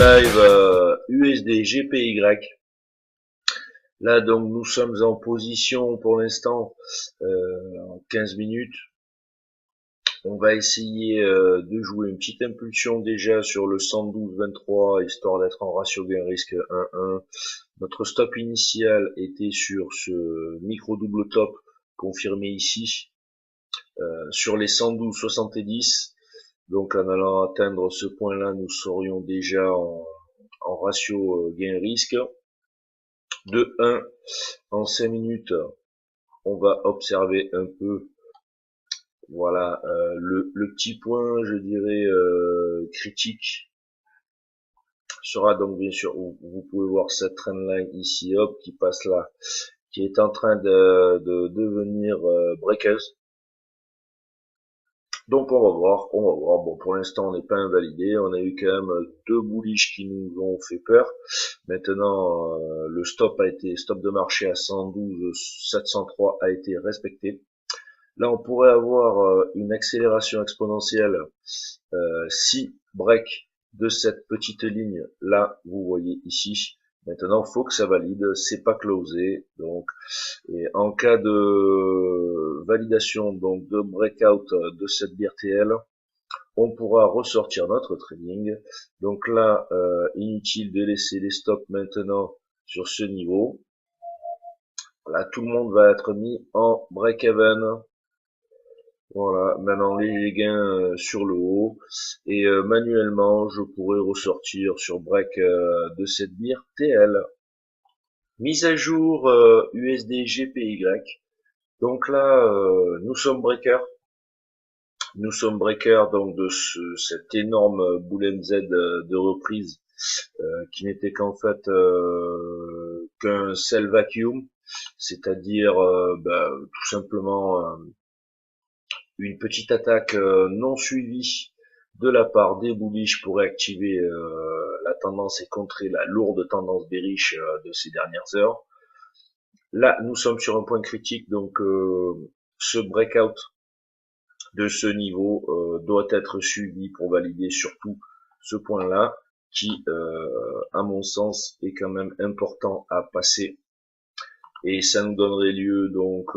live USD GPY. Là donc nous sommes en position pour l'instant en 15 minutes. On va essayer de jouer une petite impulsion déjà sur le 112-23 histoire d'être en ratio gain risque 1-1. Notre stop initial était sur ce micro double top confirmé ici sur les 112-70. Donc en allant atteindre ce point-là, nous serions déjà en ratio gain-risque. De 1 en 5 minutes, on va observer un peu, voilà, le petit point, je dirais, critique sera donc bien sûr, vous pouvez voir cette trendline ici, hop, qui passe là, qui est en train de devenir breakeuse. Donc on va voir. Bon, pour l'instant on n'est pas invalidé. On a eu quand même deux bullish qui nous ont fait peur. Maintenant le stop de marché à 112,703 a été respecté. Là on pourrait avoir une accélération exponentielle si break de cette petite ligne là, vous voyez ici. Maintenant, faut que ça valide, c'est pas closé, donc, et en cas de validation, donc, de breakout de cette BRTL, on pourra ressortir notre trading. Donc là, inutile de laisser les stops maintenant sur ce niveau. Là, tout le monde va être mis en break-even. Voilà, maintenant les gains sur le haut et manuellement je pourrais ressortir sur break de cette BIR TL. Mise à jour USD GPY. Donc là nous sommes breaker donc de cet énorme boule MZ de reprise qui n'était qu'en fait qu'un sell vacuum, c'est-à-dire tout simplement une petite attaque non suivie de la part des bullish pour réactiver la tendance et contrer la lourde tendance bearish de ces dernières heures. Là, nous sommes sur un point critique, donc ce breakout de ce niveau doit être suivi pour valider surtout ce point-là qui, à mon sens, est quand même important à passer. Et ça nous donnerait lieu donc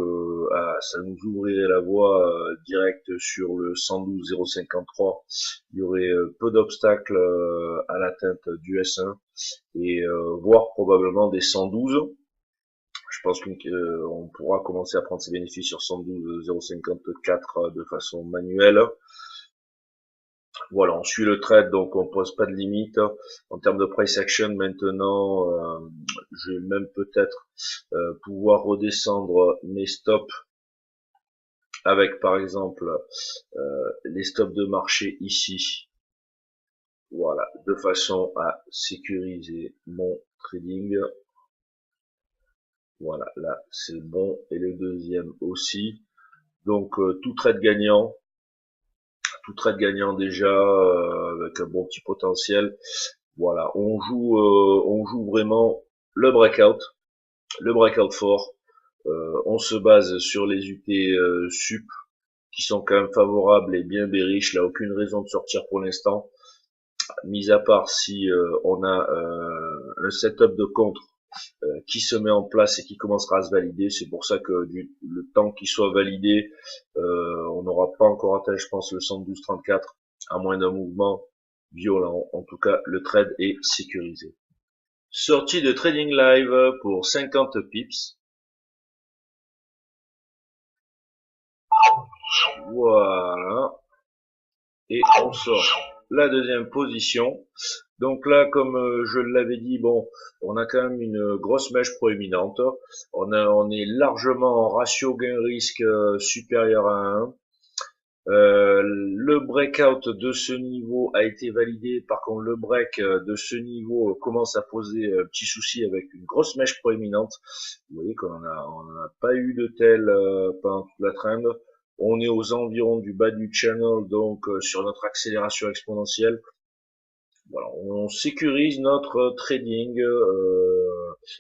ça nous ouvrirait la voie directe sur le 112,053. Il y aurait peu d'obstacles à l'atteinte du S1 et voire probablement des 112. Je pense qu'on pourra commencer à prendre ses bénéfices sur 112,054 de façon manuelle. Voilà, on suit le trade, donc on pose pas de limite. En termes de price action, maintenant, je vais même peut-être pouvoir redescendre mes stops avec, par exemple, les stops de marché ici. Voilà, de façon à sécuriser mon trading. Voilà, là, c'est bon. Et le deuxième aussi. Donc, tout trade gagnant déjà avec un bon petit potentiel. Voilà, on joue vraiment le breakout fort. On se base sur les UT sup qui sont quand même favorables et bien bearish. Là, aucune raison de sortir pour l'instant, mis à part si on a un setup de contre qui se met en place et qui commencera à se valider. C'est pour ça que le temps qu'il soit validé, on n'aura pas encore atteint, je pense, le 112-34, à moins d'un mouvement violent. En tout cas, le trade est sécurisé. Sortie de trading live pour 50 pips. Voilà. Et on sort la deuxième position. Donc là, comme je l'avais dit, bon, on a quand même une grosse mèche proéminente. On est largement en ratio gain-risque supérieur à 1. Le breakout de ce niveau a été validé. Par contre, le break de ce niveau commence à poser petit souci avec une grosse mèche proéminente. Vous voyez qu'on n'a pas eu de tel pendant toute la trend. On est aux environs du bas du channel, donc sur notre accélération exponentielle. Voilà, on sécurise notre trading.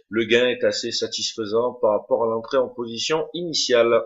Le gain est assez satisfaisant par rapport à l'entrée en position initiale.